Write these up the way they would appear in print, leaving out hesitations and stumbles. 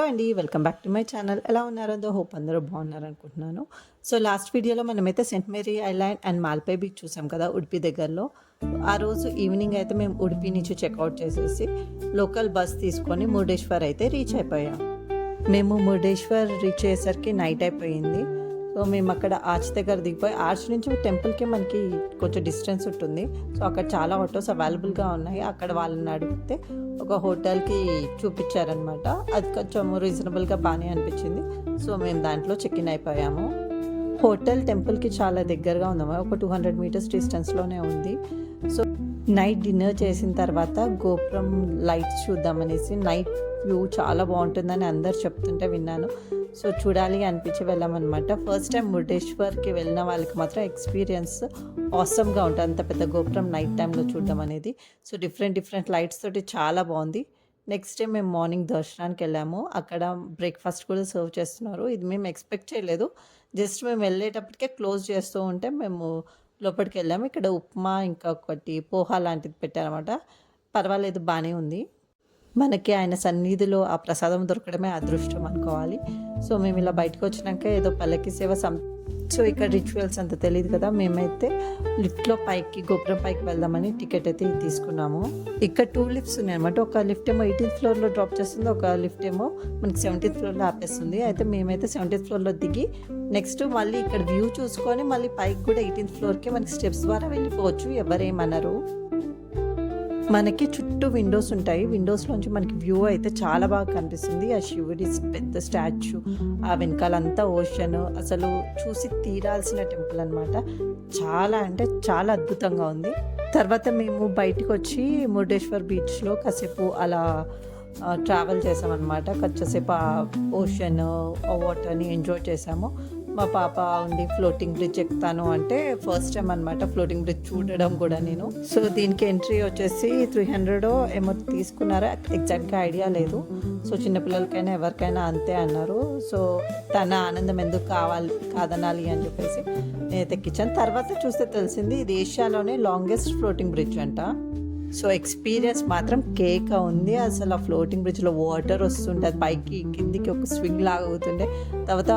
అండి. Welcome back to my channel. ఎలా ఉన్నారో హోప్ అందరూ బాగున్నారనుకుంటున్నాను. సో లాస్ట్ వీడియోలో మనమైతే Saint Mary island and Malpe beach చూసాం కదా ఉడిపి దగ్గరలో. ఆ రోజు ఈవినింగ్ అయితే మేము ఉడిపి నుంచి చెక్అవుట్ చేసేసి లోకల్ బస్ తీసుకొని మురుడేశ్వర్ అయితే రీచ్ అయిపోయాం. మేము మురుడేశ్వర్ రీచ్ అయ్యేసరికి నైట్ అయిపోయింది. సో మేము అక్కడ ఆర్చ్ దగ్గర దిగిపోయి ఆర్చ్ నుంచి టెంపుల్కి మనకి కొంచెం డిస్టెన్స్ ఉంటుంది. సో అక్కడ చాలా ఆటోస్ అవైలబుల్గా ఉన్నాయి. అక్కడ వాళ్ళని అడిగితే ఒక హోటల్కి చూపించారనమాట. అది కొంచెం రీజనబుల్గా బాగానే అనిపించింది. సో మేము దాంట్లో చెక్ ఇన్ అయిపోయాము. హోటల్ టెంపుల్కి చాలా దగ్గరగా ఉందమ్మా, ఒక 200 మీటర్స్ డిస్టెన్స్లోనే ఉంది. సో నైట్ డిన్నర్ చేసిన తర్వాత గోపురం లైట్స్ చూద్దామనేసి, నైట్ వ్యూ చాలా బాగుంటుందని అందరు చెప్తుంటే విన్నాను. సో చూడాలి అనిపించి వెళ్ళామన్నమాట. ఫస్ట్ టైం మురుడేశ్వర్కి వెళ్ళిన వాళ్ళకి మాత్రం ఎక్స్పీరియన్స్ ఆసమ్గా ఉంటుంది, అంత పెద్ద గోపురం నైట్ టైంలో చూడడం అనేది. సో డిఫరెంట్ లైట్స్ తోటి చాలా బాగుంది. నెక్స్ట్ డే మేము మార్నింగ్ దర్శనానికి వెళ్ళాము. అక్కడ బ్రేక్ఫాస్ట్ కూడా సర్వ్ చేస్తున్నారు. ఇది మేము ఎక్స్పెక్ట్ చేయలేదు. జస్ట్ మేము వెళ్ళేటప్పటికే క్లోజ్ చేస్తూ ఉంటే మేము లోపలికి వెళ్ళాము. ఇక్కడ ఉప్మా ఇంకా ఒకటి పోహా లాంటిది పెట్టారన్నమాట. పర్వాలేదు, బాగానే ఉంది. మనకి ఆయన సన్నిధిలో ఆ ప్రసాదం దొరకడమే అదృష్టం అనుకోవాలి. సో మేము ఇలా బయటకు వచ్చినాక ఏదో పల్లకి సేవ సో ఇక్కడ రిచువల్స్ అంత తెలియదు కదా, మేమైతే లిఫ్ట్లో పైకి గోపురం పైకి వెళ్దామని టికెట్ అయితే తీసుకున్నాము. ఇక్కడ 2 లిఫ్ట్స్ ఉన్నాయి అనమాట. ఒక లిఫ్ట్ ఏమో 18th ఫ్లోర్లో డ్రాప్ చేస్తుంది, ఒక లిఫ్ట్ ఏమో మనకి 17th ఫ్లోర్లో ఆపేస్తుంది. అయితే మేమైతే 17th ఫ్లోర్లో దిగి నెక్స్ట్ మళ్ళీ ఇక్కడ వ్యూ చూసుకొని మళ్ళీ పైకి కూడా 18th ఫ్లోర్కి మనకి స్టెప్స్ ద్వారా వెళ్ళిపోవచ్చు, ఎవరేమన్నారు. మనకి చుట్టూ విండోస్ ఉంటాయి. విండోస్లోంచి మనకి వ్యూ అయితే చాలా బాగా కనిపిస్తుంది. ఆ శివుడి పెద్ద స్టాచ్యూ, ఆ వెనకాలంతా ఓషన్, అసలు చూసి తీరాల్సిన టెంపుల్ అనమాట. చాలా అంటే చాలా అద్భుతంగా ఉంది. తర్వాత మేము బయటకు వచ్చి మురుడేశ్వర్ బీచ్లో కాసేపు అలా ట్రావెల్ చేసామన్నమాట. కొంచెంసేపు ఆ ఓషన్, వాటర్ని ఎంజాయ్ చేసాము. మా పాప ఉండి ఫ్లోటింగ్ బ్రిడ్జ్ ఎక్కుతాను అంటే ఫస్ట్ టైం అనమాట ఫ్లోటింగ్ బ్రిడ్జ్ చూడడం కూడా నేను. సో దీనికి ఎంట్రీ వచ్చేసి 300 ఏమో తీసుకున్నారా, ఎగ్జాక్ట్గా ఐడియా లేదు. సో చిన్నపిల్లలకైనా ఎవరికైనా అంతే అన్నారు. సో తన ఆనందం ఎందుకు కాదనాలి అని చెప్పేసి నేను ఎక్కించాను. తర్వాత చూస్తే తెలిసింది ఇది ఏషియాలోనే లాంగెస్ట్ ఫ్లోటింగ్ బ్రిడ్జ్ అంట. సో ఎక్స్పీరియన్స్ మాత్రం కేక్ ఉంది. అసలు ఆ ఫ్లోటింగ్ బ్రిడ్జ్లో వాటర్ వస్తుంటే అది పైకి కిందికి ఒక స్వింగ్ లాగా అవుతుండే. తర్వాత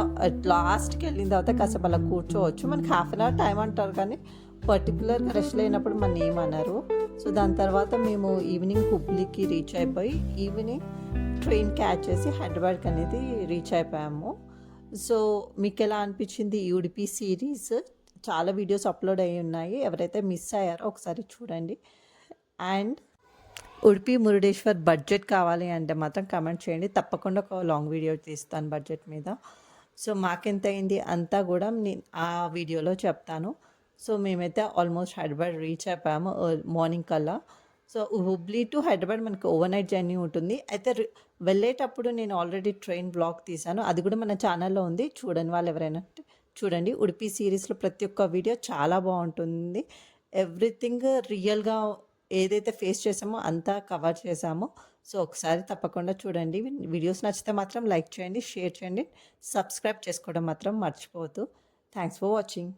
లాస్ట్కి వెళ్ళిన తర్వాత కాసేపు అలా కూర్చోవచ్చు. మనకి ½ అన్ అవర్ టైం అంటారు, కానీ పర్టికులర్గా రెస్ట్ లేనప్పుడు మన ఏమన్నారు. సో దాని తర్వాత మేము ఈవినింగ్ హుబ్లీకి రీచ్ అయిపోయి ఈవినింగ్ ట్రైన్ క్యాచ్ చేసి హైదరాబాద్కి అనేది రీచ్ అయిపోయాము. సో మీకు ఎలా అనిపించింది ఈ ఉడిపి సిరీస్? చాలా వీడియోస్ అప్లోడ్ అయ్యి ఉన్నాయి, ఎవరైతే మిస్ అయ్యారో ఒకసారి చూడండి. అండ్ ఉడిపి మురుడేశ్వర్ బడ్జెట్ కావాలి అంటే మాత్రం కమెంట్ చేయండి, తప్పకుండా ఒక లాంగ్ వీడియో తీస్తాను బడ్జెట్ మీద. సో మాకెంత అయింది అంతా కూడా నేను ఆ వీడియోలో చెప్తాను. సో మేమైతే ఆల్మోస్ట్ హైదరాబాద్ రీచ్ అయిపోయాము మార్నింగ్ కల్లా. సో హుబ్లీ టు హైదరాబాద్ మనకి ఓవర్ నైట్ జర్నీ ఉంటుంది. అయితే వెళ్ళేటప్పుడు నేను ఆల్రెడీ ట్రైన్ బ్లాగ్ తీశాను, అది కూడా మన ఛానల్లో ఉంది, చూడని వాళ్ళు ఎవరైనా చూడండి. ఉడిపి సిరీస్లో ప్రతి ఒక్క వీడియో చాలా బాగుంటుంది. ఎవ్రీథింగ్ రియల్గా ఏదైతే ఫేస్ చేసామో అంతా కవర్ చేసామో. సో ఒకసారి తప్పకుండా చూడండి. వీడియోస్ నచ్చితే మాత్రం లైక్ చేయండి, షేర్ చేయండి, సబ్స్క్రైబ్ చేసుకోవడం మాత్రం మర్చిపోవద్దు. Thanks for watching.